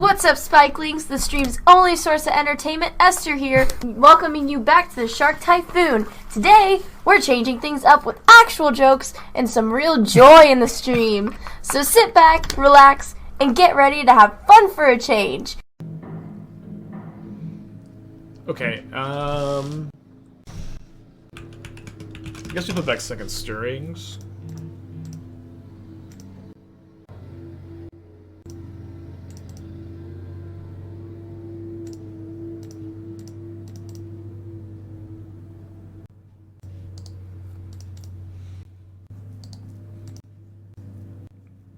What's up, Spikelings? The stream's only source of entertainment, Esther here, welcoming you back to the Shark Typhoon. Today, we're changing things up with actual jokes and some real joy in the stream. So sit back, relax, and get ready to have fun for a change. Okay, I guess we put back second stirrings.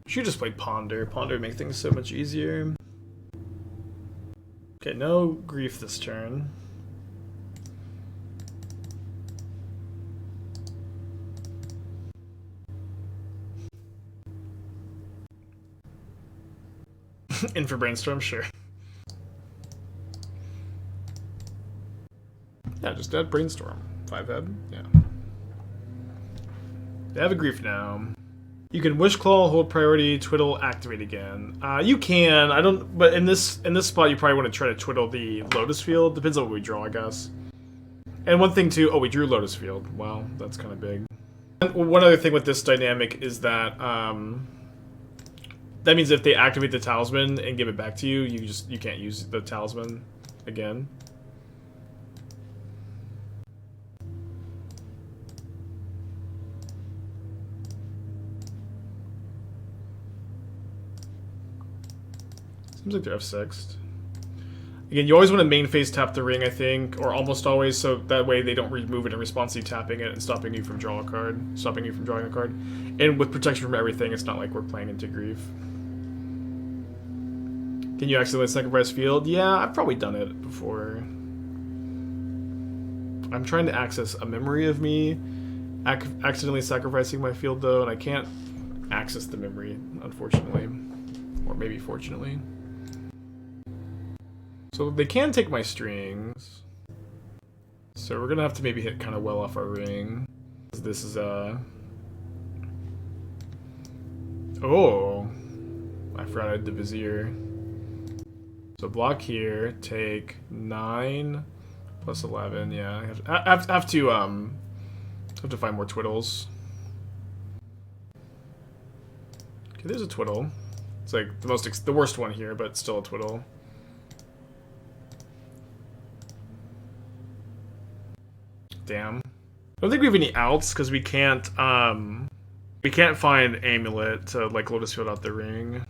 Should just play Ponder. Ponder would make things so much easier. Okay, no grief this turn. In for Brainstorm, sure. Yeah, just add Brainstorm. 5-head, yeah. They have a grief now. You can Wishclaw, hold priority, Twiddle, activate again. You can, I don't, but in this spot you probably want to try to Twiddle the Lotus Field. Depends on what we draw, I guess. And one thing too, oh, we drew Lotus Field. Wow, that's kind of big. One other thing with this dynamic is that, that means if they activate the talisman and give it back to you, you can't use the talisman again. Seems like they're F6'd. Again, you always want to main phase tap the ring, I think, or almost always, so that way they don't remove it in response to you tapping it and stopping you from drawing a card. And with protection from everything, it's not like we're playing into grief. Can you accidentally sacrifice field? Yeah, I've probably done it before. I'm trying to access a memory of me accidentally sacrificing my field, though, and I can't access the memory, unfortunately. Or maybe fortunately. So they can take my strings. So we're gonna have to maybe hit kind of well off our ring. This is oh, I forgot I had the Vizier. So block here, take 9 plus 11. Yeah, I have to find more Twiddles. Okay, there's a Twiddle. It's like the worst one here, but still a Twiddle. Damn. I don't think we have any outs because we can't find Amulet to like Lotus Field out the ring.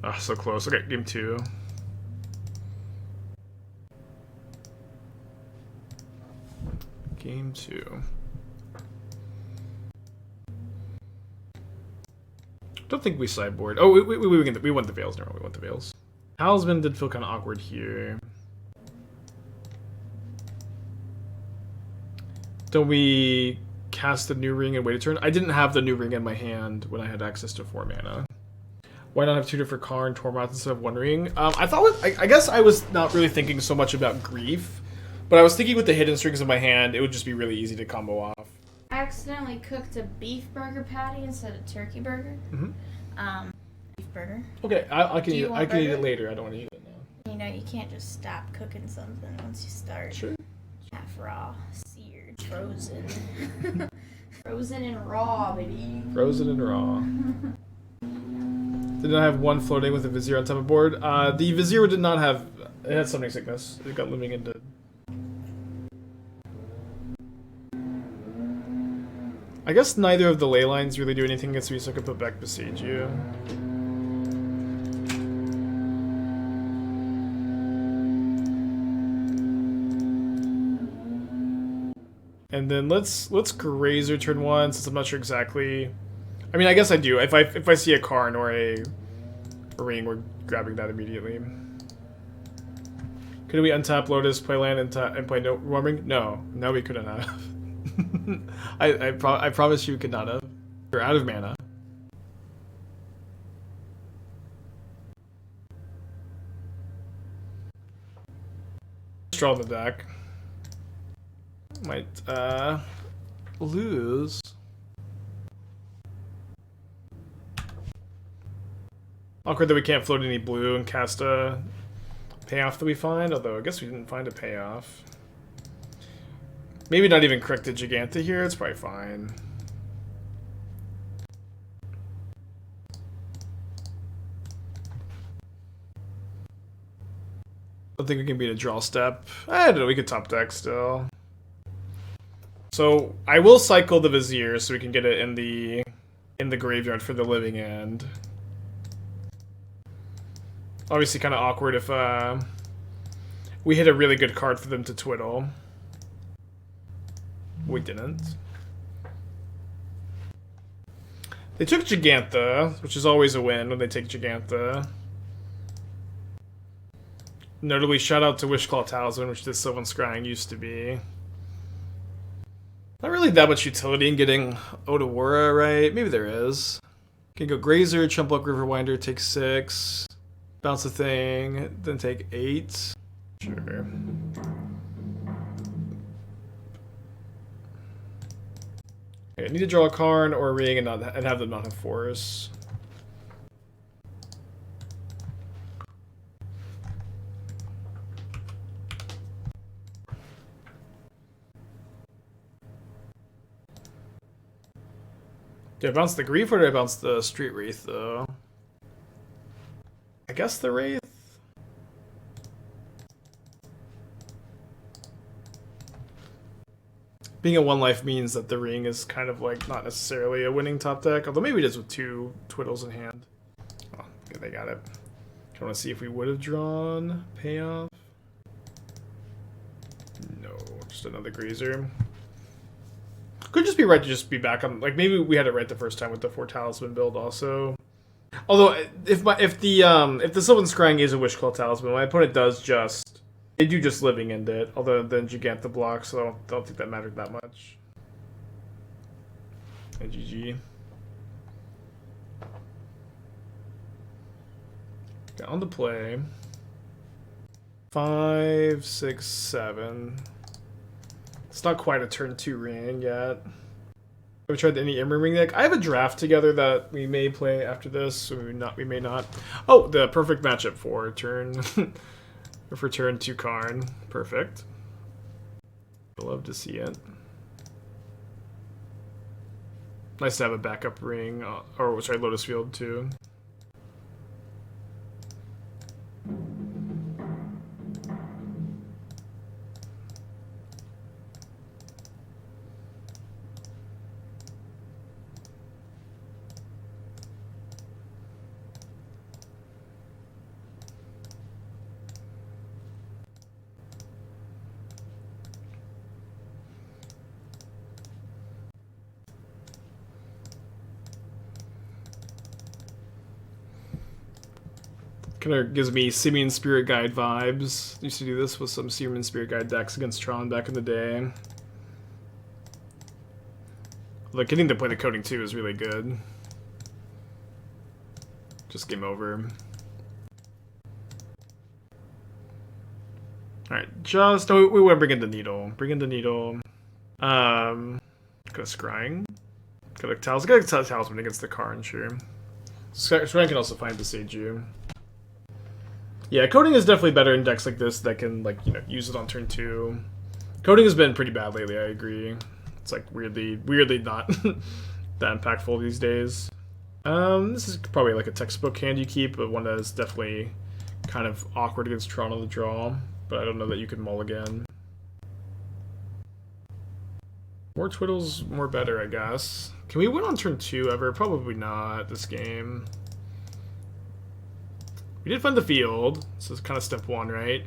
Ah, so close. Okay, game 2. Game 2. Don't think we sideboard. Oh, we want the Veils. No, we want the Veils. Talisman did feel kind of awkward here. Don't we cast the new ring and wait a turn? I didn't have the new ring in my hand when I had access to 4 mana. Why not have 2 different Karn, Tormouth instead of 1 ring? I guess I was not really thinking so much about grief, but I was thinking with the hidden strings in my hand, it would just be really easy to combo off. I accidentally cooked a beef burger patty instead of turkey burger. Mm-hmm. Beef burger. Okay, I can eat it later. I don't want to eat it now. You know, you can't just stop cooking something once you start. Sure. Half raw, seared, frozen. Frozen and raw, baby. Frozen and raw. Did not have 1 floating with a Vizier on top of board. The Vizier did not have... It had Summoning Sickness. It got living into... I guess neither of the ley lines really do anything against me, so I could put back Boseiju. And then let's Grazer turn 1, since I'm not sure exactly. I mean, I guess I do. If I see a Karn or a ring, we're grabbing that immediately. Could we untap Lotus, play land, and play no Warming? No, we couldn't have. I promise you we could not have. We're out of mana. Draw the deck. Might lose. Awkward that we can't float any blue and cast a payoff that we find, although I guess we didn't find a payoff. Maybe not even corrected Jegantha here, it's probably fine. I don't think we can beat a draw step. I don't know, we could top deck still. So I will cycle the Vizier so we can get it in the graveyard for the living end. Obviously kind of awkward if we hit a really good card for them to twiddle. We didn't. They took Jegantha, which is always a win when they take Jegantha. Notably, shout out to Wishclaw Talisman, which this Sylvan Scrying used to be. Not really that much utility in getting Otawara, right? Maybe there is. Can go Grazer, Chumpluck Riverwinder, take 6. Bounce a thing, then take 8. Sure. Okay, I need to draw a Karn or a Ring and have them not have forests. Did I bounce the Grief or did I bounce the Street Wraith though? I guess the Wraith? Being a 1 life means that the Ring is kind of like not necessarily a winning top deck, although maybe it is with 2 Twiddles in hand. Oh, good, they got it. I want to see if we would have drawn payoff. No, just another Grazer. Could just be right to just be back on, like maybe we had it right the first time with the 4 Talisman build also. Although if the Sylvan Scrying is a Wishclaw Talisman, my opponent does just they do just living end it, although then Jegantha blocks, so I don't think that mattered that much. And GG. Okay, on the play. 5, 6, 7. It's not quite a turn 2 ring yet. Have we tried any Emerald Ring deck? I have a draft together that we may play after this, or we may not. Oh, the perfect matchup for turn for turn 2 Karn. Perfect. I'd love to see it. Nice to have a backup ring, or sorry, Lotus Field too. Kind of gives me Simian Spirit Guide vibes. Used to do this with some Simian Spirit Guide decks against Tron back in the day. Like, getting to play the Coating too is really good. Just game over. Alright, just... Oh, we want to bring in the Needle. Bring in the Needle. Go Scrying. Go to Talisman against the Karn, sure. Scrying can also find Boseiju. Yeah, Coating is definitely better in decks like this that can, like, you know, use it on turn 2. Coating has been pretty bad lately, I agree. It's like weirdly not that impactful these days. This is probably like a textbook hand you keep, but one that is definitely kind of awkward against Tron on the draw. But I don't know that you can mulligan. More Twiddles, more better, I guess. Can we win on turn 2 ever? Probably not this game. We did find the field, so it's kind of step 1, right?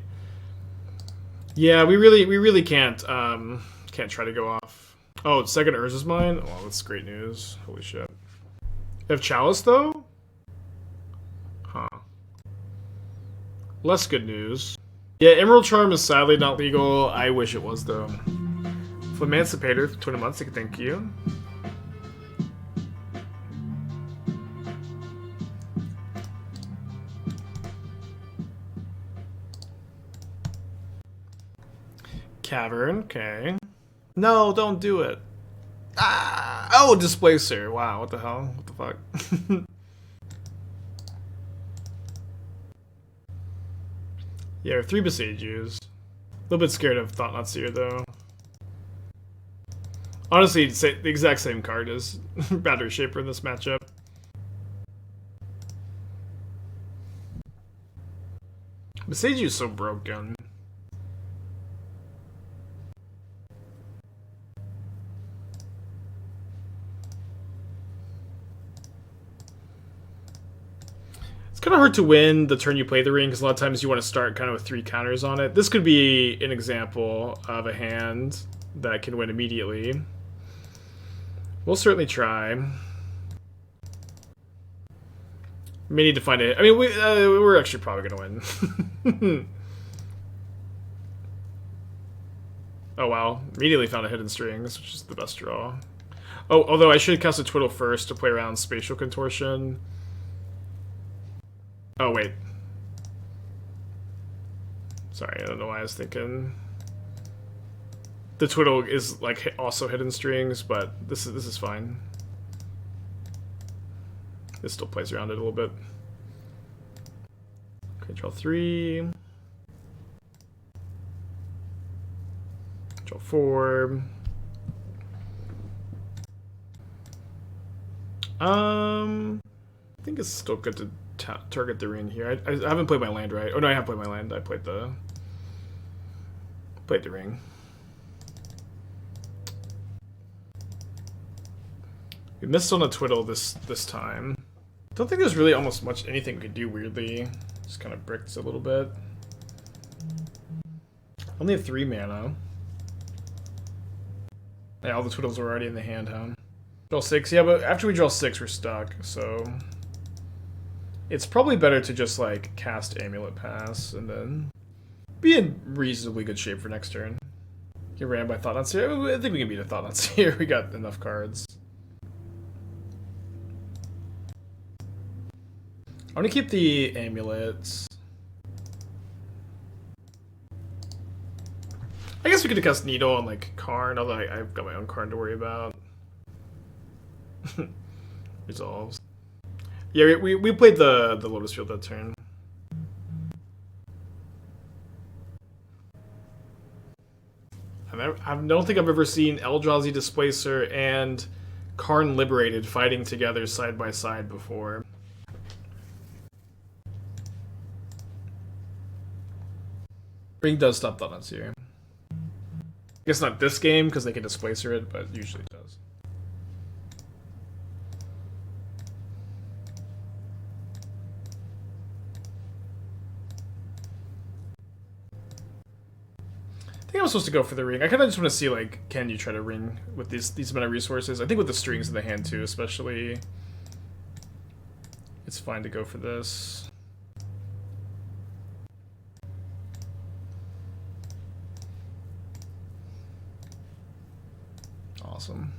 Yeah, we really can't try to go off. Oh, second Urza is mine? Oh, that's great news. Holy shit. They have Chalice, though? Huh. Less good news. Yeah, Emerald Charm is sadly not legal. I wish it was, though. Emancipator for 20 months, thank you. Cavern, okay. No, don't do it. Ah! Oh, Displacer. Wow, what the hell? What the fuck? Yeah, 3 Boseijus. A little bit scared of Thought-Knot Seer, though. Honestly, it's the exact same card as Battery Shaper in this matchup. Boseiju is so broken. It's kind of hard to win the turn you play the ring, because a lot of times you want to start kind of with 3 counters on it. This could be an example of a hand that can win immediately. We'll certainly try. May need to find it. I mean, we're actually probably going to win. Oh, wow. Immediately found a Hidden Strings, which is the best draw. Oh, although I should cast a Twiddle first to play around Spatial Contortion. Oh, wait. Sorry, I don't know why I was thinking. The Twiddle is like also Hidden Strings, but this is fine. This still plays around it a little bit. Okay, draw 3. Draw 4. I think it's still good to target the ring here. I haven't played my land right. Oh no, I have played my land. I played the ring. We missed on a Twiddle this time. Don't think there's really almost much anything we could do weirdly. Just kind of bricked a little bit. Only have 3 mana. Yeah, all the Twiddles are already in the hand, huh? Draw 6, yeah, but after we draw 6, we're stuck, so it's probably better to just like cast Amulet Pass and then be in reasonably good shape for next turn. Get ran by Thought-Knot Seer. I think we can beat a Thought-Knot Seer. We got enough cards. I'm gonna keep the amulets. I guess we could have cast Needle on like Karn, although I've got my own Karn to worry about. Resolves. Yeah, we played the Lotus Field that turn. I don't think I've ever seen Eldrazi Displacer and Karn Liberated fighting together side by side before. Ring does stop Thought-Knot Seer. I guess not this game, because they can Displacer it, but usually it does. I think I'm supposed to go for the ring. I kind of just want to see, like, can you try to ring with these amount of resources? I think with the strings in the hand, too, especially, it's fine to go for this. Awesome.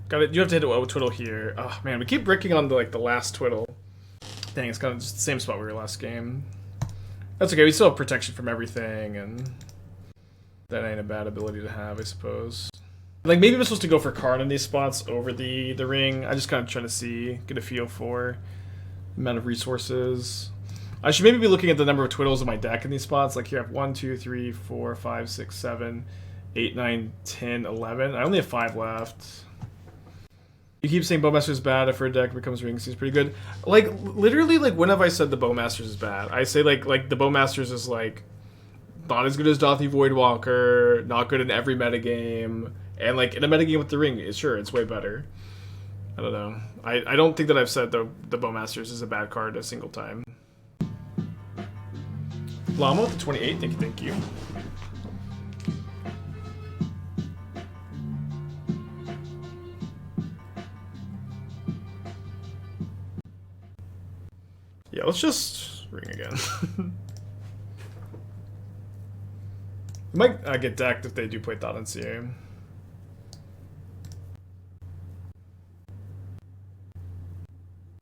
Got it. You have to hit a Twiddle here. Oh man, we keep bricking on the last Twiddle. Dang, it's kind of just the same spot we were last game. That's okay. We still have protection from everything, and that ain't a bad ability to have, I suppose. Like maybe I'm supposed to go for Karn in these spots over the ring. I just kind of trying to get a feel for the amount of resources. I should maybe be looking at the number of Twiddles in my deck in these spots. Like here I have 1, 2, 3, 4, 5, 6, 7, 8, 9, 10, 11. I only have 5 left. You keep saying Bowmaster's bad if her deck becomes ring, seems pretty good. Like literally, like when have I said the Bowmaster's is bad? I say like the Bowmaster's is like not as good as Dothy Voidwalker, not good in every metagame, and like in a metagame with the ring, sure, it's way better. I don't know. I don't think that I've said the Bowmaster's is a bad card a single time. Llama with the 28, thank you. Yeah, let's just ring again. We might get decked if they do play Thought-Knot Seer.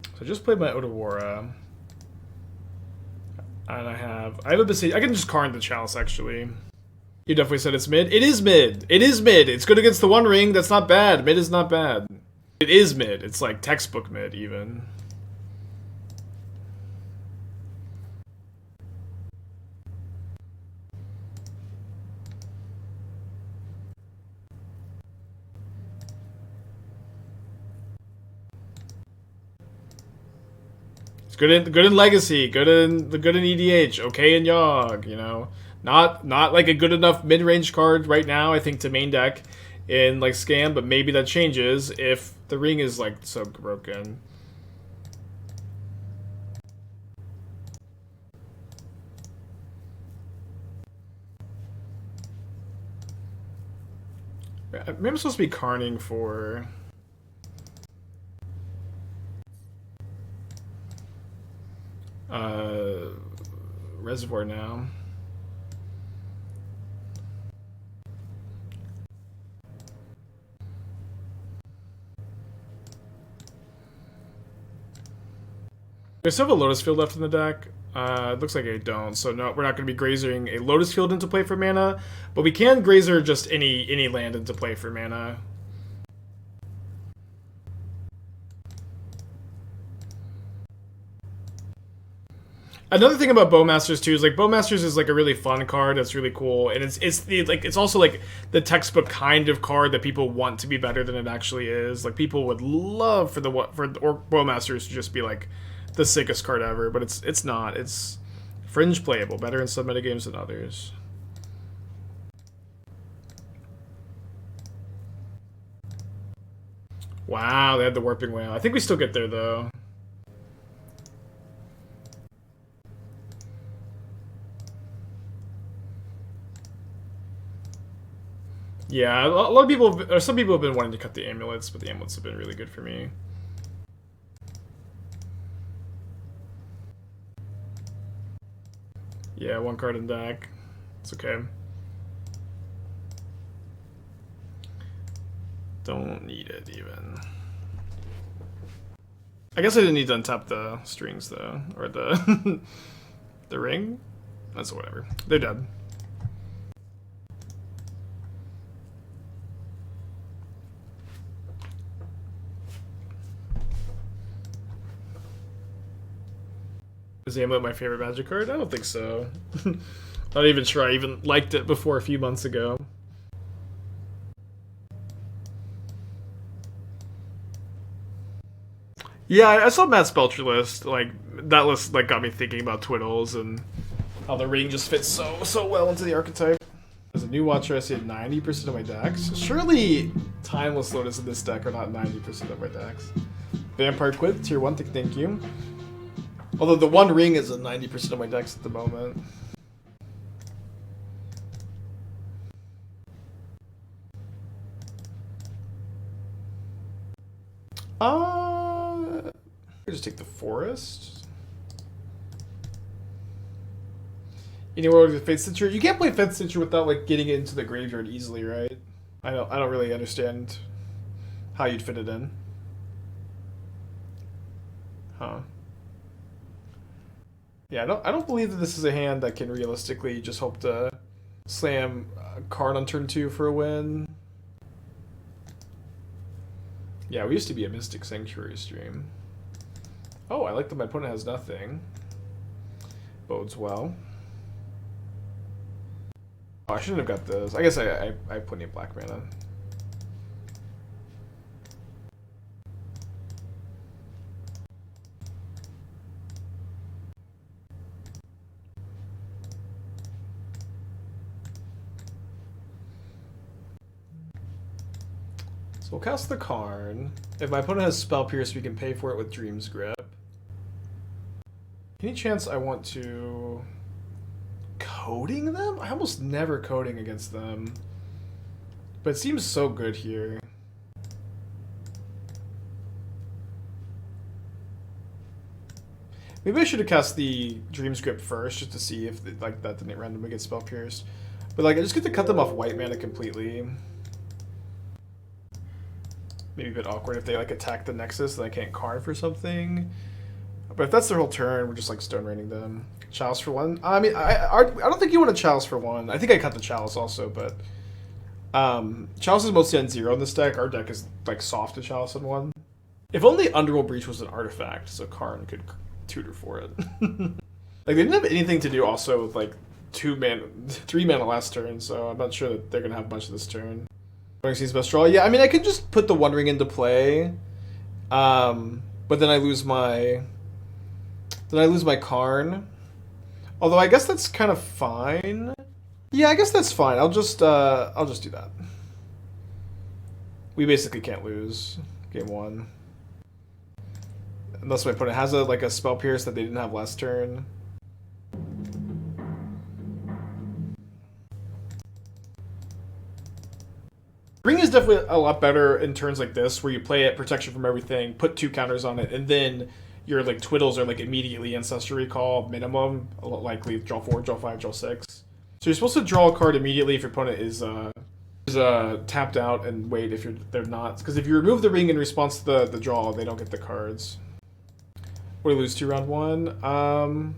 So I just played my Otawara. And I have a Boseiju. I can just Karn the Chalice, actually. You definitely said it's mid. It is mid. It is mid. It's good against the One Ring. That's not bad. Mid is not bad. It is mid. It's like textbook mid, even. good in Legacy, good in EDH, okay in Yogg, you know. Not like a good enough mid-range card right now, I think, to main deck in like Scam, but maybe that changes if the ring is like so broken. Maybe I'm supposed to be Karning for Reservoir now. I still have a Lotus Field left in the deck. It looks like I don't, so no, we're not going to be grazing a Lotus Field into play for mana, but we can grazer just any land into play for mana. Another thing about Bowmasters too is like Bowmasters is like a really fun card that's really cool, and it's also like the textbook kind of card that people want to be better than it actually is. Like people would love for Bowmasters to just be like the sickest card ever, but it's not. It's fringe playable, better in some metagames than others. Wow, they had the Warping Whale. I think we still get there though. Yeah, a lot of people, or some people have been wanting to cut the amulets, but the amulets have been really good for me. Yeah, one card in deck. It's okay. Don't need it even. I guess I didn't need to untap the strings though, or the the ring. That's whatever. They're dead. Is Amulet my favorite Magic card? I don't think so. Not even sure I even liked it before a few months ago. Yeah, I saw Matt's Belcher list. Like that list, like got me thinking about Twiddles and how the ring just fits so well into the archetype. As a new watcher, I see 90% of my decks. Surely, Timeless Lotus in this deck are not 90% of my decks. Vampire Quid, tier 1, thank you. Although the One Ring is at 90% of my decks at the moment. I'll just take the Forest. Anywhere with Fate Stitcher, you can't play Fate Stitcher without like getting it into the graveyard easily, right? I don't really understand how you'd fit it in. Huh. Yeah, I don't believe that this is a hand that can realistically just hope to slam Karn on turn 2 for a win. Yeah, we used to be a Mystic Sanctuary stream. Oh, I like that my opponent has nothing. Bodes well. Oh, I shouldn't have got this. I guess I have plenty of black mana. So we'll cast the Karn. If my opponent has Spell Pierce, we can pay for it with Dream's Grip. Any chance I want to coding them? I almost never coding against them. But it seems so good here. Maybe I should have cast the Dream's Grip first, just to see if like that didn't randomly get Spell Pierced. But like I just get to cut them off white mana completely. Maybe a bit awkward if they like attack the Nexus and I can't Karn for something. But if that's their whole turn, we're just like Stone Raining them. Chalice for 1? I mean, I don't think you want a Chalice for 1. I think I cut the Chalice also, but Chalice is mostly on 0 in this deck. Our deck is like soft to Chalice on 1. If only Underworld Breach was an artifact, so Karn could tutor for it. Like they didn't have anything to do also with like 3 mana last turn, so I'm not sure that they're gonna have much this turn. Sees best draw. Yeah, I mean I could just put the One Ring into play, but then I lose my Did I lose my Karn? Although I guess that's kind of fine. Yeah, I guess that's fine. I'll just do that. We basically can't lose game 1. Unless my opponent has a spell pierce that they didn't have last turn. Ring is definitely a lot better in turns like this, where you play it protection from everything, put 2 counters on it, and then your Twiddles are immediately Ancestral Recall minimum, likely draw 4, draw 5, draw 6. So you're supposed to draw a card immediately if your opponent is tapped out, and wait if they're not. Because if you remove the ring in response to the draw, they don't get the cards. What do we lose to round 1?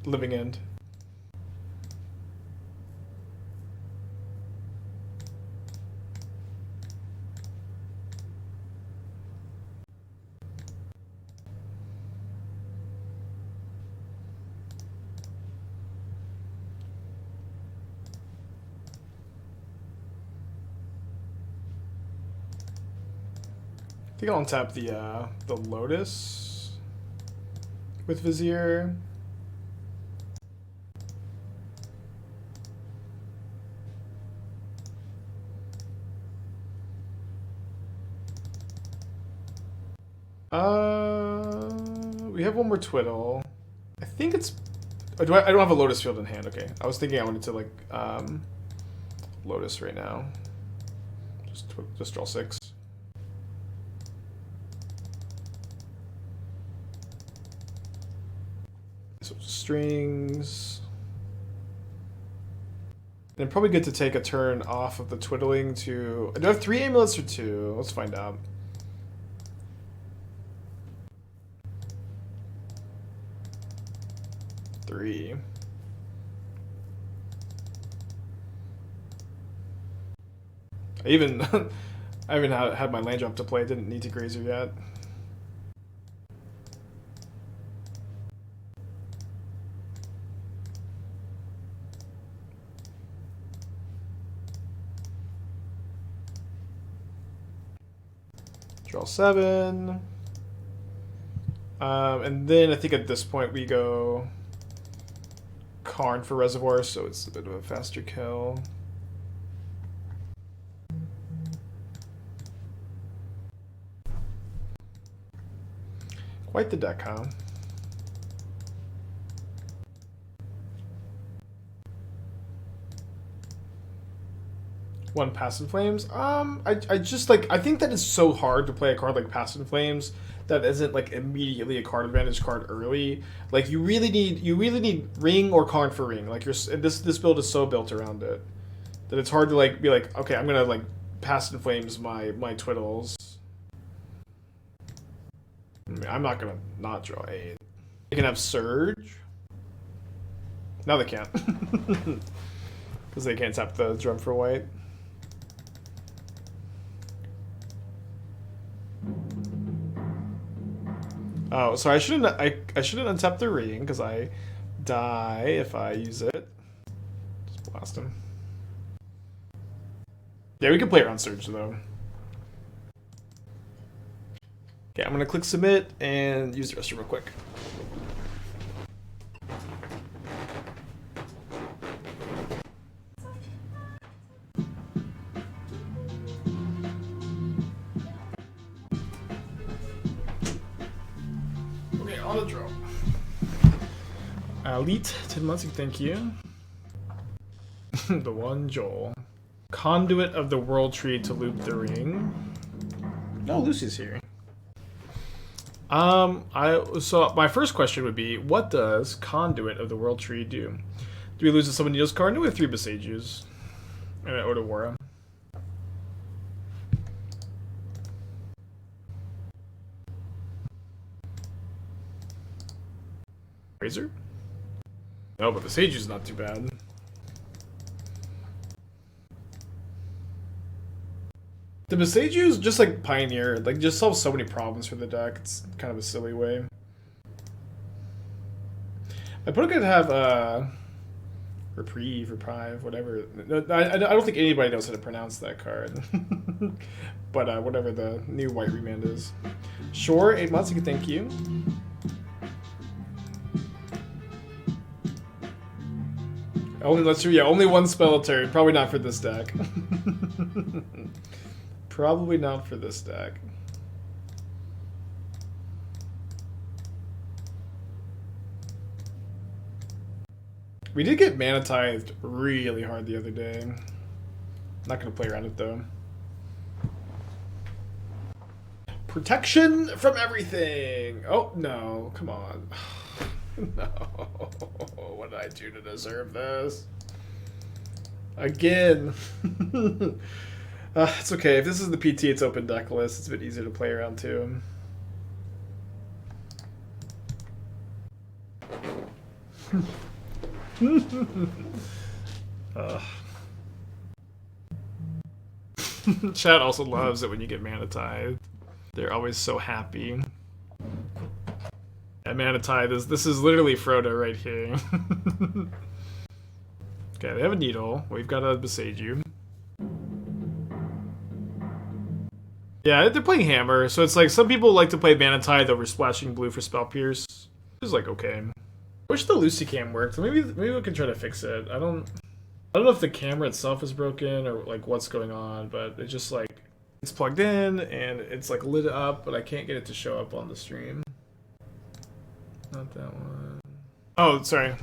Living End. I think I'll untap the Lotus with Vizier. We have one more Twiddle. I think it's. Oh, I don't have a Lotus Field in hand. Okay, I was thinking I wanted to Lotus right now. Just draw 6. So strings. And probably good to take a turn off of the twiddling to. Do I have 3 amulets or 2? Let's find out. Three. I haven't had my land drop to play. I didn't need to Grazer yet. Draw 7. And then I think at this point we go Karn for Reservoir, so it's a bit of a faster kill. Quite the deck, huh? One Passive Flames. I just I think that it's so hard to play a card like Passive Flames that isn't immediately a card advantage card early. You really need Ring or Karn for Ring. This build is so built around it that it's hard to be okay, I'm gonna Passive Flames my Twiddles. I mean, I'm not gonna not draw 8. They can have Surge. No, they can't, because they can't tap the drum for white. Oh, so I shouldn't untap the ring because I die if I use it. Just blast him. Yeah, we can play around Surge though. Okay, I'm gonna click submit and use the restroom real quick. Okay, on the draw. Elite 10 months, thank you. The one Joel. Conduit of the World Tree to loop the ring. No, Lucy's here. So my first question would be, what does Conduit of the World Tree do? Do we lose to someone Needle's card? No, we have 3 Boseijus. And an Otawara. Grazer? No, but Boseiju's not too bad. The Boseiju just Pioneer, just solves so many problems for the deck. It's kind of a silly way. My opponent could have Reprieve, whatever. No, I don't think anybody knows how to pronounce that card. But whatever the new white remand is. Sure, 8 months, you can thank you. Only let's yeah, only one spell a turn. Probably not for this deck. Probably not for this deck. We did get mana tithed really hard the other day. Not gonna play around it though. Protection from everything! Oh no, come on. No. What did I do to deserve this? Again. It's okay. If this is the PT, it's open deck list. It's a bit easier to play around too. Chat also loves it when you get mana tithe. They're always so happy. Yeah, mana tithe this is literally Frodo right here. Okay, they have a needle. We've got a Boseiju. Yeah, they're playing hammer, so it's like some people like to play mana tithe over splashing blue for spell pierce. It's like okay. Wish the Lucy cam worked. Maybe we can try to fix it. I don't know if the camera itself is broken or like what's going on, but it's just like it's plugged in and it's like lit up, but I can't get it to show up on the stream. Not that one. Oh, sorry.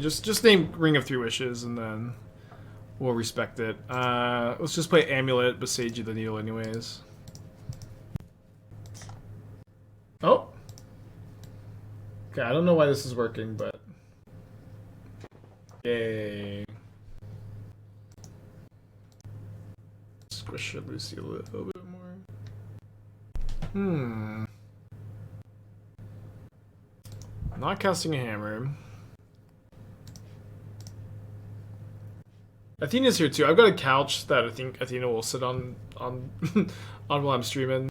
Just name Ring of Three Wishes and then we'll respect it. Let's just play Amulet, Boseiju the Needle anyways. Oh! Okay, I don't know why this is working, but... Yay. Squish Lucy a little bit more. Not casting a hammer. Athena's here too. I've got a couch that I think Athena will sit on on while I'm streaming,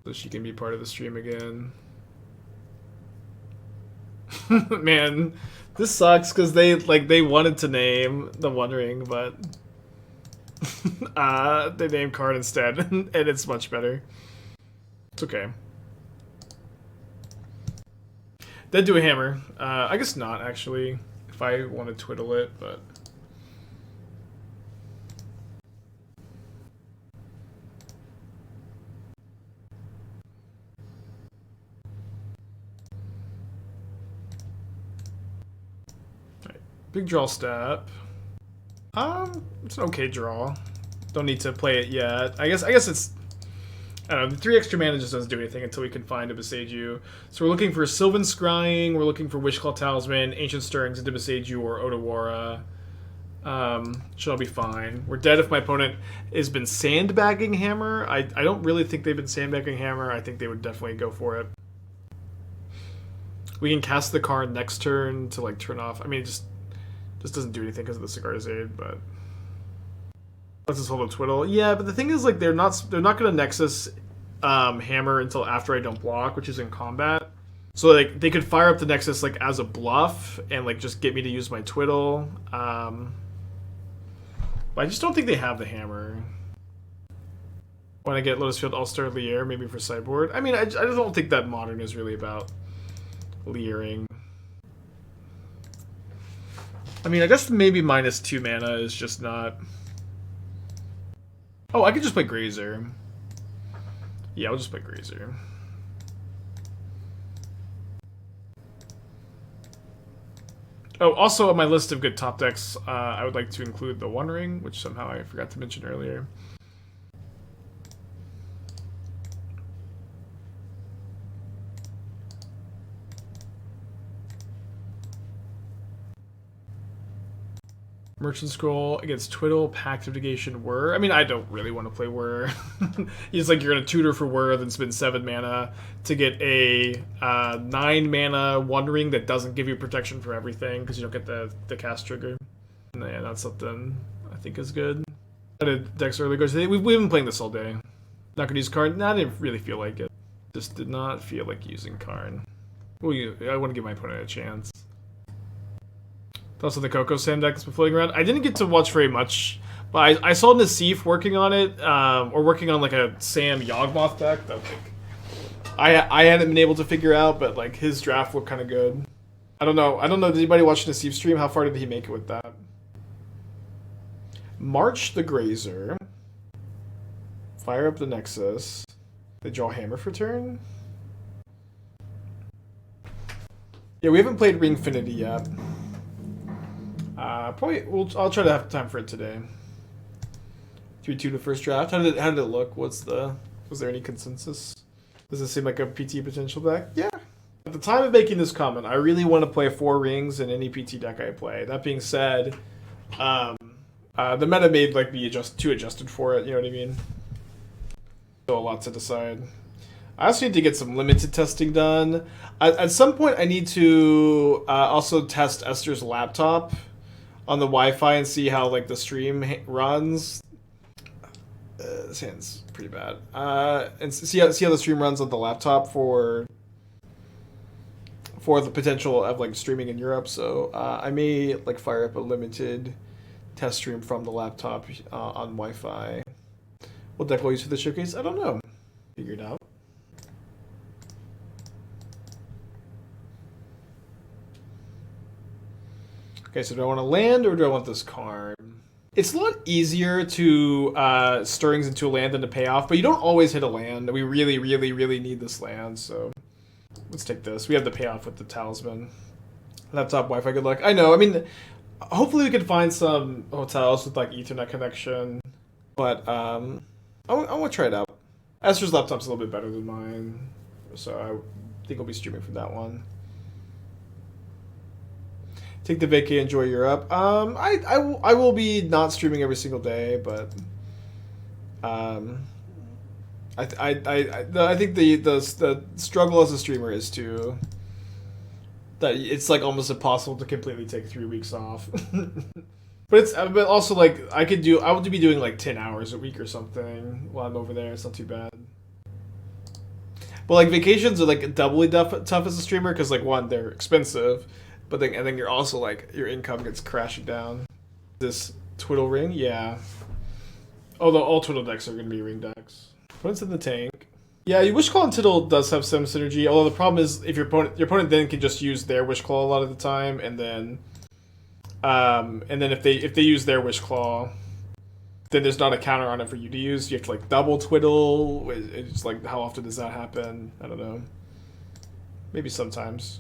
so she can be part of the stream again. Man, this sucks because they wanted to name the One Ring, but they named Karn instead, and it's much better. It's okay. They'd do a hammer. I guess not actually. If I want to twiddle it, but. Big draw step. It's an okay draw. Don't need to play it yet. I guess it's. I don't know. The 3 extra mana just doesn't do anything until we can find a Boseiju. So we're looking for Sylvan Scrying. We're looking for Wishclaw Talisman, Ancient Stirrings into Boseiju or Otawara. Should all be fine. We're dead if my opponent has been sandbagging hammer. I don't really think they've been sandbagging hammer. I think they would definitely go for it. We can cast the card next turn to like turn off. I mean, it just doesn't do anything because of the Cigar's Aid, but let's just hold a Twiddle. Yeah, but the thing is, like, they're not gonna Nexus hammer until after I don't block, which is in combat. So like they could fire up the Nexus like as a bluff and like just get me to use my Twiddle. But I just don't think they have the hammer. When I get Lotus Field All-Star Lier, maybe for sideboard. I mean, I just don't think that Modern is really about Leering. I mean, I guess maybe -2 mana is just not... Oh, I could just play Grazer. Yeah, I'll just play Grazer. Oh, also on my list of good top decks, I would like to include the One Ring, which somehow I forgot to mention earlier. Merchant Scroll against Twiddle, Pact of Negation, Whir. I mean, I don't really want to play Whir. It's like you're going to tutor for Whir, then spend 7 mana to get a 9 mana One Ring that doesn't give you protection for everything because you don't get the cast trigger. And yeah, that's something I think is good. I did decks earlier. We've been playing this all day. Not going to use Karn. No, I didn't really feel like it. Just did not feel like using Karn. Well, I want to give my opponent a chance. Also the Coco Sam deck that's been floating around. I didn't get to watch very much, but I saw Nassif working on it, or working on like a Sam Yawgmoth deck that I hadn't been able to figure out, but like his draft looked kind of good. I don't know. Did anybody watch Nassif stream? How far did he make it with that? March the Grazer. Fire up the Nexus. They draw Hammer for turn. Yeah, we haven't played Ringfinity yet. Probably I'll try to have time for it today. 3-2 the first draft. How did it look? Was there any consensus? Does it seem like a PT potential deck? Yeah. At the time of making this comment, I really want to play 4 rings in any PT deck I play. That being said, the meta made like me too adjusted for it. You know what I mean? So a lot to decide. I also need to get some limited testing done. At some point, I need to also test Esther's laptop on the Wi-Fi and see how like the stream runs. This hand's pretty bad. And see how the stream runs on the laptop for the potential of like streaming in Europe. So I may like fire up a limited test stream from the laptop on Wi-Fi. What deck will I use for the showcase? I don't know. Figure it out. Okay, so do I want to land or do I want this Karn? It's a lot easier to Stirrings into a land than to pay off, but you don't always hit a land. We really, really, really need this land, so let's take this. We have the payoff with the Talisman. Laptop, Wi-Fi, good luck. I know, I mean, hopefully we can find some hotels with like Ethernet connection, but I want to try it out. Esther's laptop's a little bit better than mine, so I think I'll be streaming from that one. Take the vacay, enjoy Europe. I will be not streaming every single day, but I think the struggle as a streamer is that it's like almost impossible to completely take 3 weeks off. but also like I would be doing like 10 hours a week or something while I'm over there. It's not too bad. But like vacations are like doubly tough as a streamer because like one, they're expensive. But then you're also like your income gets crashing down. This Twiddle ring, yeah. Although all Twiddle decks are gonna be ring decks. Opponent's in the tank. Yeah, Wishclaw and Twiddle does have some synergy. Although the problem is if your opponent then can just use their Wishclaw a lot of the time, and then if they use their Wishclaw, then there's not a counter on it for you to use. You have to like double Twiddle. It's like how often does that happen? I don't know. Maybe sometimes.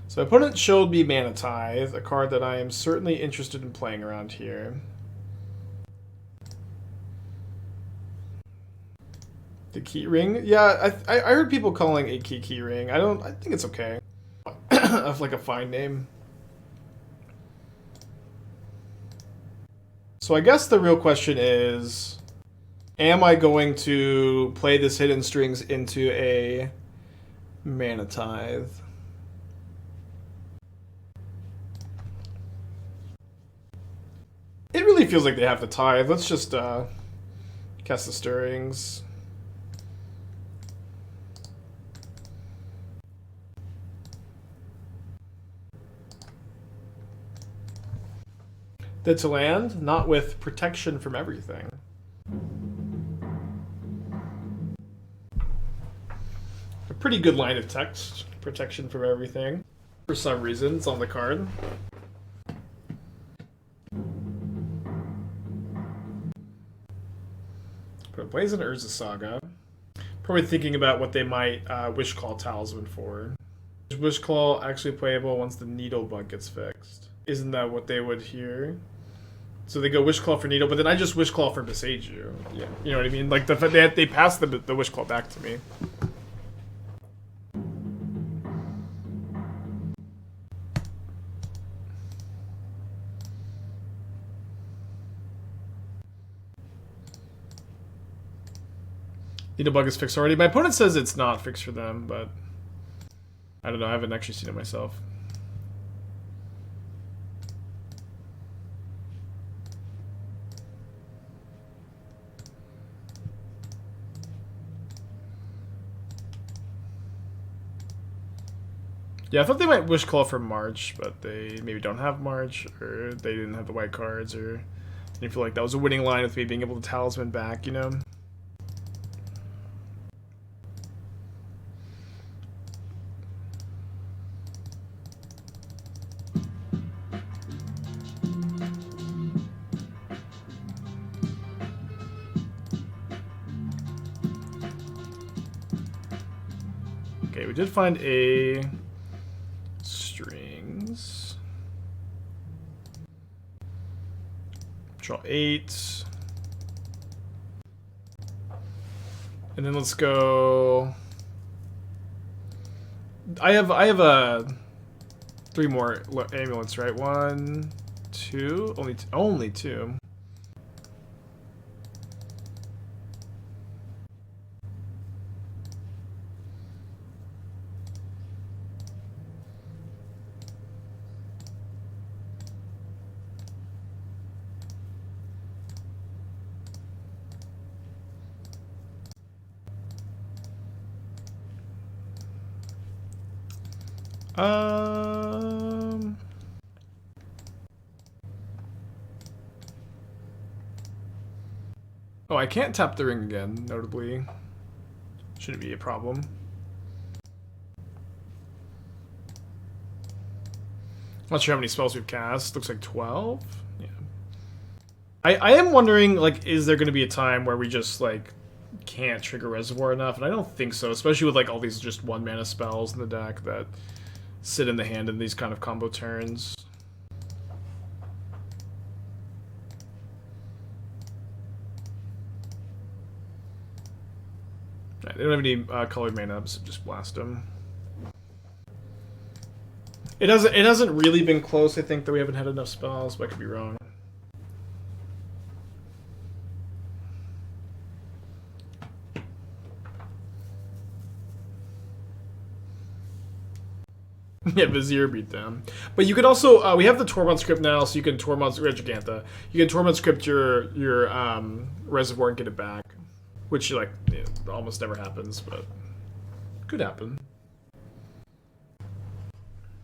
So my opponent showed me Mana Tithe, a card that I am certainly interested in playing around here. The key ring? Yeah, I heard people calling a key ring. I think it's okay. Of like a fine name. So I guess the real question is, am I going to play this Hidden Strings into a Mana Tithe? It really feels like they have the Tithe. Let's just cast the Stirrings. Dead to land, not with protection from everything. A pretty good line of text. Protection from everything. For some reason, it's on the card. But Blazing Urza Saga. Probably thinking about what they might Wishclaw Talisman for. Is Wishclaw actually playable once the Needle bug gets fixed? Isn't that what they would hear? So they go Wishclaw for Needle, but then I just Wishclaw for Boseiju. Yeah, you know what I mean? Like they passed the Wishclaw back to me. Needle bug is fixed already. My opponent says it's not fixed for them, but I don't know. I haven't actually seen it myself. Yeah, I thought they might Wishclaw for March, but they maybe don't have March, or they didn't have the white cards, or they feel like that was a winning line with me being able to Talisman back, you know? Okay, we did find a strings. Draw 8. And then let's go. I have a 3 more amulets, right? 1, 2, only 2. Oh, I can't tap the ring again, notably. Shouldn't be a problem. Not sure how many spells we've cast. Looks like 12. Yeah. I am wondering, like, is there going to be a time where we just, like, can't trigger Reservoir enough? And I don't think so, especially with, like, all these just 1 mana spells in the deck that sit in the hand in these kind of combo turns. Right, they don't have any colored mana, so just blast them. It hasn't really been close. I think that we haven't had enough spells, but I could be wrong. Yeah, Vizier beat them. But you could also, we have the Tormod script now, so you can Tormod, Jegantha. You can Tormod script your Reservoir and get it back. Which, like, almost never happens, but could happen.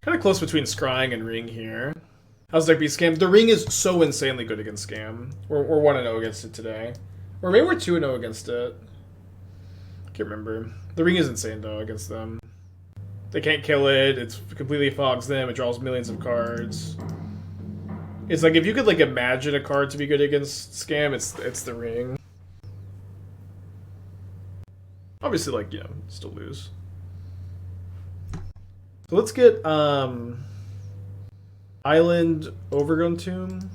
Kind of close between Scrying and Ring here. How's deck beat Scam? The Ring is so insanely good against Scam. We're 1-0 against it today. Or maybe we're 2-0 against it. Can't remember. The Ring is insane, though, against them. They can't kill it, it completely fogs them, it draws millions of cards. It's like, if you could, like, imagine a card to be good against Scam, it's the Ring. Obviously, like, you know, still lose. So let's get, Island Overgrown Tomb.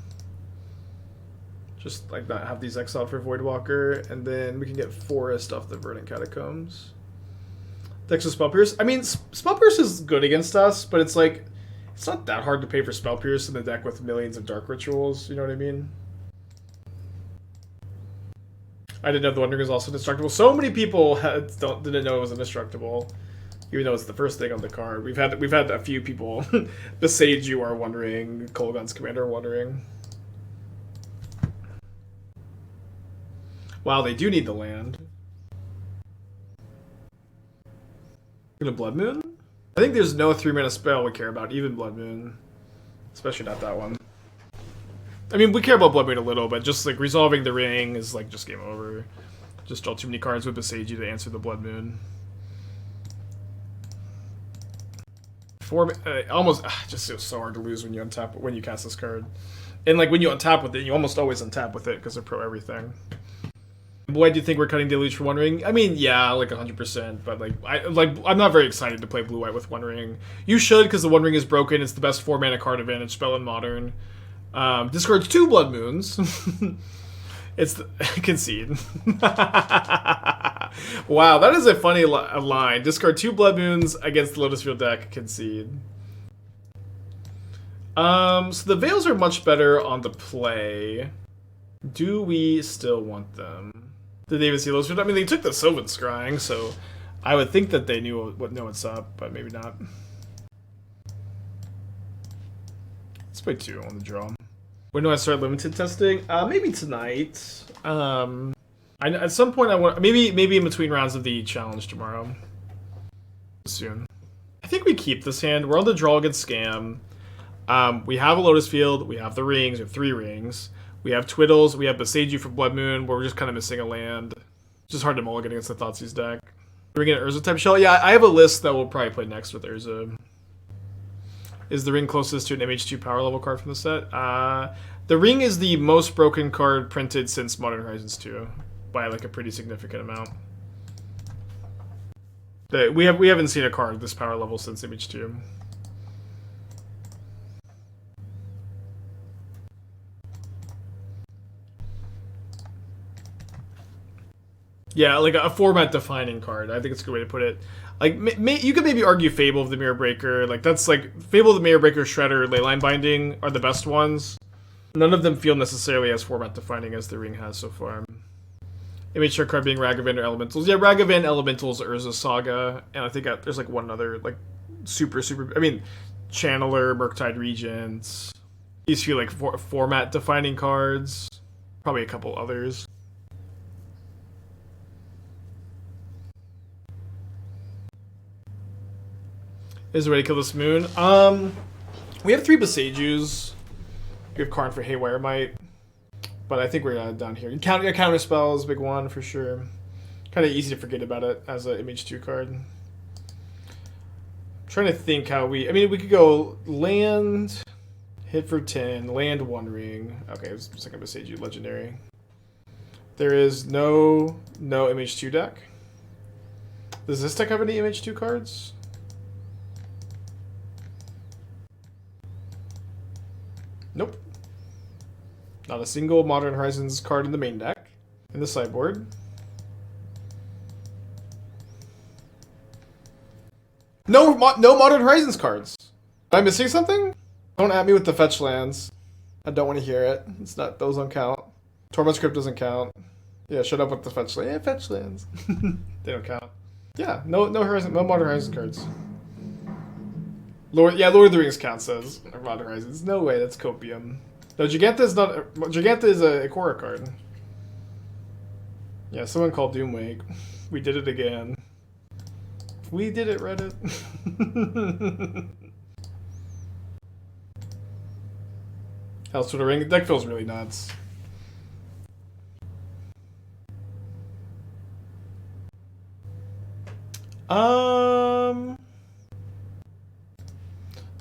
Just, like, not have these exiled for Voidwalker, and then we can get Forest off the Verdant Catacombs. Dex with Spell Pierce. I mean, Spell Pierce is good against us, but it's like, it's not that hard to pay for Spell Pierce in the deck with millions of Dark Rituals, you know what I mean? I didn't know the Wondering is also destructible. So many people didn't know it was indestructible, even though it's the first thing on the card. We've had a few people. Boseiju are Wondering, Kolaghan's Commander are Wondering. Wow, they do need the land. Gonna Blood Moon? I think there's no 3-mana spell we care about, even Blood Moon. Especially not that one. I mean, we care about Blood Moon a little, but just, like, resolving the Ring is, like, just game over. Just draw too many cards with Boseiju to answer the Blood Moon. Almost, just it's so hard to lose when you untap, when you cast this card. And, like, when you untap with it, you almost always untap with it, because they're pro everything. Boy, do you think we're cutting Deluge for One Ring? I mean, yeah, like 100%, but I'm not very excited to play Blue-White with One Ring. You should, because the One Ring is broken. It's the best 4-mana card advantage spell in Modern. Discards 2 Blood Moons. It's the concede. Wow, that is a funny line. Discard 2 Blood Moons against the Lotus Field deck. Concede. So the Veils are much better on the play. Do we still want them? Did they even see those? I mean, they took the Sylvan Scrying, so I would think that they know what's up, but maybe not. Let's play 2 on the draw. When do I start limited testing? Maybe tonight. At some point I want maybe in between rounds of the challenge tomorrow. Soon. I think we keep this hand. We're on the draw against Scam. We have a Lotus Field. We have the rings. We have 3 rings. We have Twiddles. We have Boseiju for Blood Moon, where we're just kind of missing a land. It's just hard to mulligan against the Thoughtseize deck. We're going to Urza type shell. Yeah, I have a list that we'll probably play next with Urza. Is the ring closest to an MH2 power level card from the set? The ring is the most broken card printed since Modern Horizons 2 by like a pretty significant amount. We haven't seen a card this power level since MH2. Yeah, like a format-defining card. I think it's a good way to put it. Like, you could maybe argue Fable of the Mirror Breaker. Like, that's like Fable of the Mirror Breaker, Shredder, Leyline Binding are the best ones. None of them feel necessarily as format-defining as the ring has so far. Image card being Ragavan or Elementals. Yeah, Ragavan, Elementals, Urza Saga, and I think there's like one other like super. I mean, Channeler, Murktide Regents. These feel like format-defining cards. Probably a couple others. Is ready to kill this moon. We have 3 Boseijus. We have Karn for Haywire Mite. But I think we're down here. Counter spell is a big one for sure. Kind of easy to forget about it as an MH2 card. I'm trying to think how we could go land, hit for 10, land 1 ring. Okay, it's like a Boseiju legendary. There is no MH2 deck. Does this deck have any MH2 cards? Nope. Not a single Modern Horizons card in the main deck. In the sideboard. No Modern Horizons cards. Am I missing something? Don't at me with the fetch lands. I don't want to hear it. It's not. Those don't count. Tormod's Crypt doesn't count. Yeah, shut up with the fetch lands. Yeah, fetch lands. They don't count. Yeah, no Modern Horizons cards. Lord of the Rings counts as Modern Horizons. No way, that's copium. No, Jegantha is not. Jegantha is a Ikora card. Yeah, someone called Doomwake. We did it again. We did it, Reddit. Hell's Twiddle Ring. The deck feels really nuts.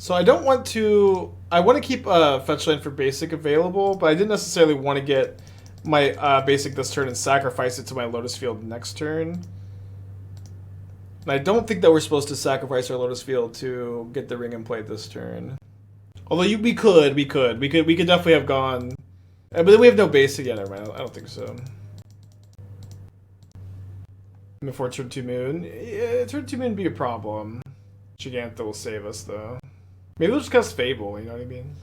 So I don't want to... I want to keep fetch land for basic available, but I didn't necessarily want to get my basic this turn and sacrifice it to my Lotus Field next turn. And I don't think that we're supposed to sacrifice our Lotus Field to get the ring in play this turn. Although we could definitely have gone... But then we have no basic yet, never mind. I don't think so. Before turn 2 moon. Yeah, turn 2 moon would be a problem. Jegantha will save us, though. Maybe we'll just cast Fable, you know what I mean?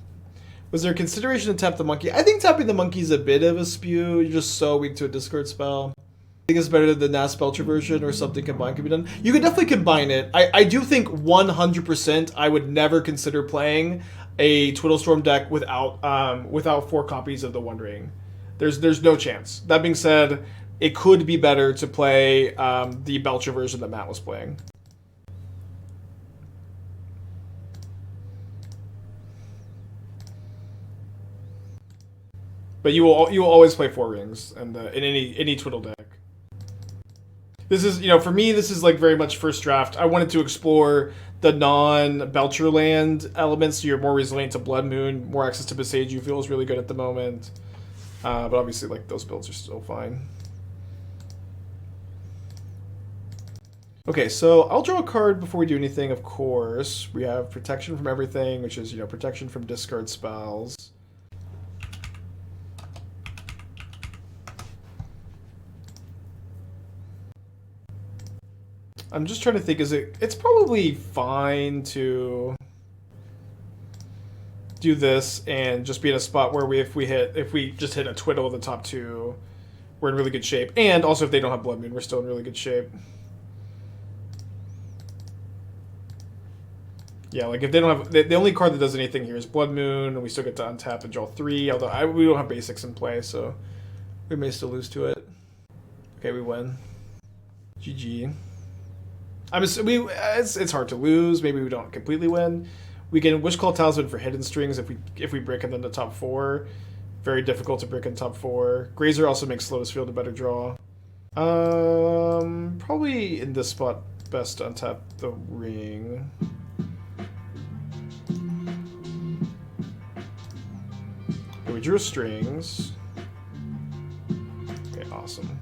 Was there consideration to tap the monkey? I think tapping the monkey is a bit of a spew. You're just so weak to a discard spell. I think it's better than the Nass Belcher version or something combined could be done. You could definitely combine it. I do think 100% I would never consider playing a Twiddlestorm deck without 4 copies of the One Ring. There's no chance. That being said, it could be better to play the Belcher version that Matt was playing. But you will always play 4 rings in any Twiddle deck. This is, for me, this is like very much first draft. I wanted to explore the non-Belcher land elements, so you're more resilient to Blood Moon, more access to Boseiju feels really good at the moment. But obviously, like, those builds are still fine. Okay, so I'll draw a card before we do anything, of course. We have Protection from Everything, which is, protection from discard spells. I'm just trying to think, it's probably fine to do this and just be in a spot where if we just hit a Twiddle of the top 2, we're in really good shape. And also if they don't have Blood Moon, we're still in really good shape. Yeah, like if they don't have... The only card that does anything here is Blood Moon, and we still get to untap and draw 3, although we don't have basics in play, so we may still lose to it. Okay, we win. GG. It's hard to lose. Maybe we don't completely win. We can Wishclaw Talisman for hidden strings if we break in the top 4. Very difficult to break in top 4. Grazer also makes Lotus Field a better draw. Probably in this spot best to untap the ring. Okay, we drew strings. Okay, awesome.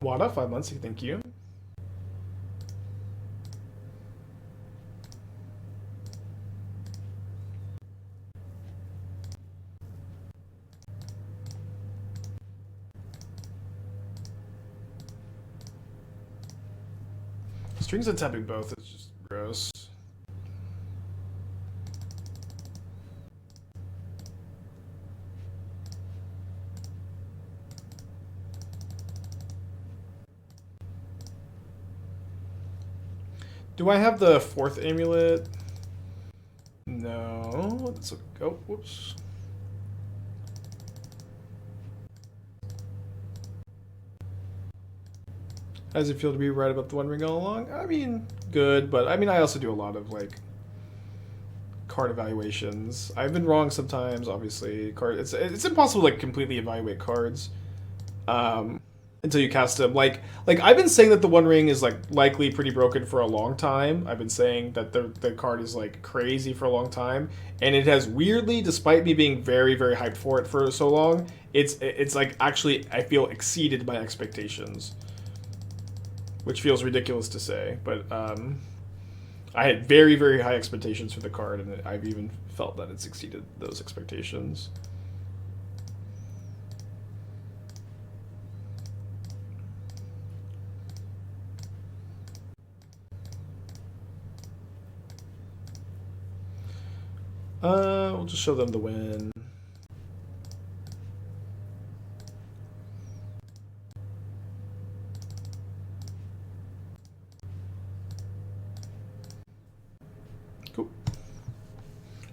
Wada, 5 months, thank you. Strings and tapping both is just gross. Do I have the 4th amulet? No. Let's look. Oh, whoops. How does it feel to be right about the One Ring all along? I mean, good, but I mean, I also do a lot of like card evaluations. I've been wrong sometimes, obviously. It's impossible to like completely evaluate cards until you cast them. Like I've been saying that the One Ring is like likely pretty broken for a long time. I've been saying that the card is like crazy for a long time, and it has weirdly, despite me being very very hyped for it for so long, it's like actually I feel exceeded my expectations. Which feels ridiculous to say, but I had very, very high expectations for the card, and I've even felt that it's exceeded those expectations. We'll just show them the win.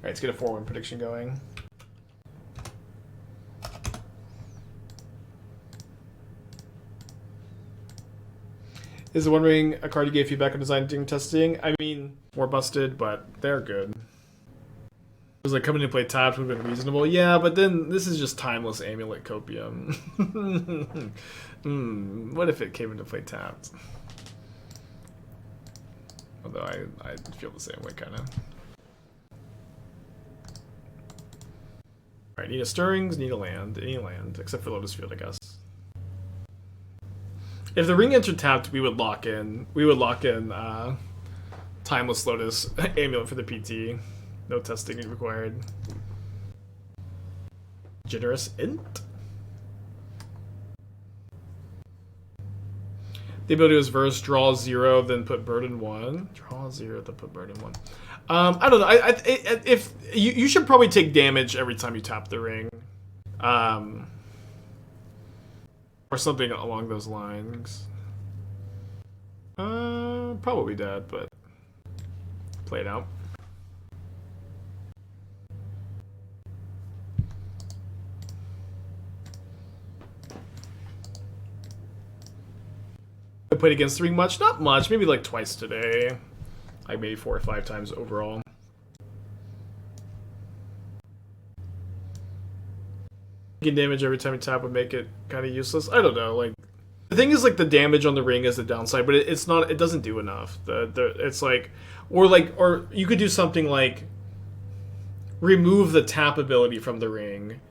Alright, let's get a 4-1 prediction going. Is the One Ring a card you gave feedback on design during testing? I mean, more busted, but they're good. It was like coming to play tapped would have been reasonable. Yeah, but then this is just timeless Amulet Copium. What if it came into play tapped? Although I feel the same way, kind of. Alright, need a stirrings, need a land, any land, except for Lotus Field, I guess. If the ring entered tapped, we would lock in Timeless Lotus Amulet for the PT. No testing required. Generous Int. The ability was verse, draw 0, then put burden 1. Draw 0, then put burden 1. I don't know. If you should probably take damage every time you tap the ring, or something along those lines. Probably dead, but play it out. I played against the ring much? Not much. Maybe like twice today. Like maybe 4 or 5 times overall. Taking damage every time you tap would make it kind of useless. I don't know. Like the thing is, like the damage on the ring is the downside, but it's not. It doesn't do enough. It's like, or you could do something like remove the tap ability from the ring,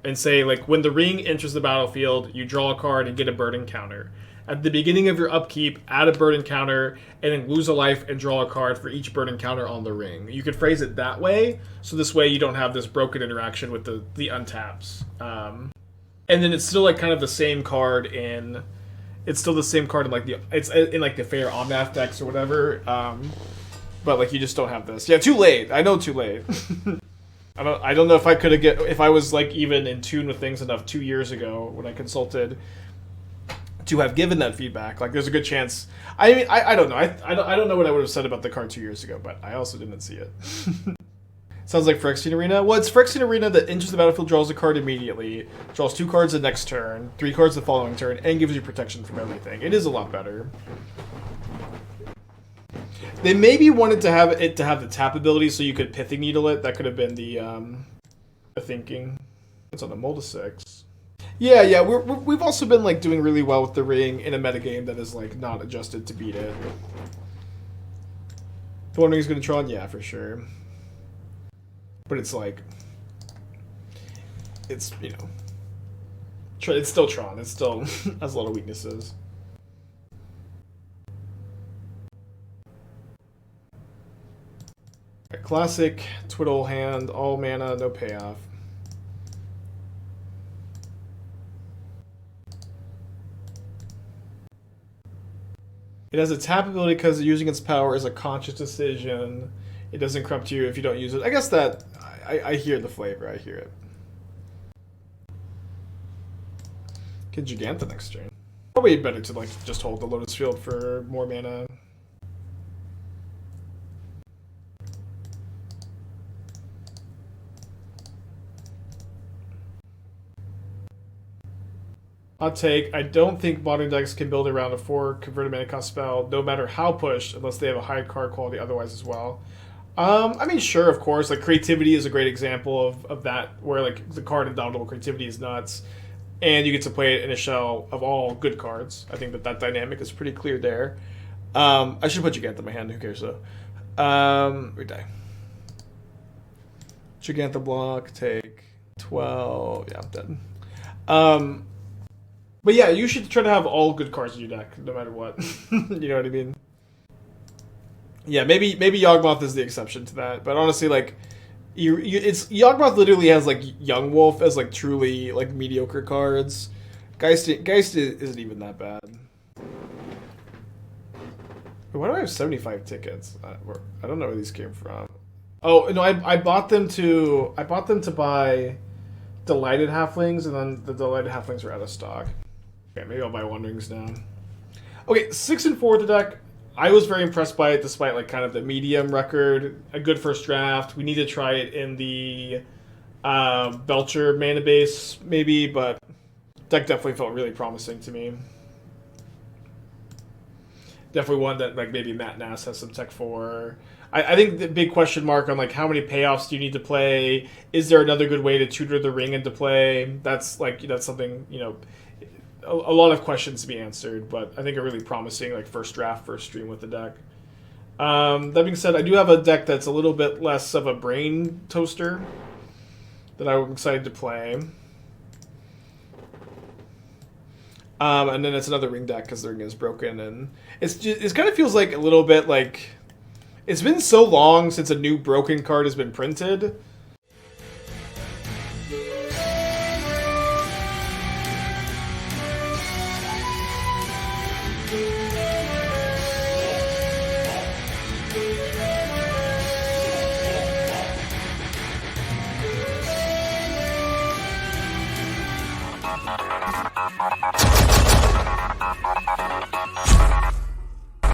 and say like when the ring enters the battlefield, you draw a card and get a burden counter. At the beginning of your upkeep, add a burden counter, and then lose a life and draw a card for each burden counter on the ring. You could phrase it that way, so this way you don't have this broken interaction with the untaps. And then it's still like kind of the same card in... It's still the same card in like the Fair Omnath decks or whatever. But like you just don't have this. Yeah, too late. I know, too late. I don't know if I could have if I was like even in tune with things enough 2 years ago when I consulted to have given that feedback. Like there's a good chance. I mean, I don't know. I don't know what I would have said about the card 2 years ago, but I also didn't see it. Sounds like Phyrexian Arena. Well, it's Phyrexian Arena that enters the battlefield, draws a card immediately, draws 2 cards the next turn, 3 cards the following turn, and gives you protection from everything. It is a lot better. They maybe wanted to have it to have the tap ability so you could Pithing Needle it. That could have been the thinking. It's on the Mold of 6. Yeah, we've also been like doing really well with the ring in a metagame that is like not adjusted to beat it. The One Ring's gonna Tron, yeah, for sure. But it's like, it's, you know, it's still Tron. It still has a lot of weaknesses. Right, classic Twiddle hand, all mana, no payoff. It has a tap ability because using its power is a conscious decision. It doesn't corrupt you if you don't use it. I guess that, I hear the flavor, I hear it. Get Jegantha next turn. Probably better to like just hold the Lotus Field for more mana. Hot take, I don't think modern decks can build around a 4 converted mana cost spell, no matter how pushed, unless they have a high card quality otherwise as well. I mean, sure, of course. Like, creativity is a great example of that, where like the card Indomitable Creativity is nuts, and you get to play it in a shell of all good cards. I think that dynamic is pretty clear there. I should put Jegantha in my hand. Who cares though? We die. Jegantha block, take 12. Yeah, I'm dead. But yeah, you should try to have all good cards in your deck, no matter what. You know what I mean? Yeah, maybe Yawgmoth is the exception to that, but honestly, like, it's Yawgmoth literally has like Young Wolf as like truly like mediocre cards. Geist isn't even that bad. Why do I have 75 tickets? I don't know where these came from. Oh no, I bought them to buy Delighted Halflings, and then the Delighted Halflings were out of stock. Okay, maybe I'll buy One Rings now. Okay, 6 and 4 with the deck. I was very impressed by it, despite like kind of the medium record. A good first draft. We need to try it in the Belcher mana base, maybe, but deck definitely felt really promising to me. Definitely one that like maybe Matt Nass has some tech for. I think the big question mark on like how many payoffs do you need to play? Is there another good way to tutor the ring into play? That's something, you know, a lot of questions to be answered, but I think a really promising like first draft, first stream with the deck. That being said, I do have a deck that's a little bit less of a brain toaster that I'm excited to play. And then it's another ring deck because the ring is broken, and it kind of feels like a little bit like it's been so long since a new broken card has been printed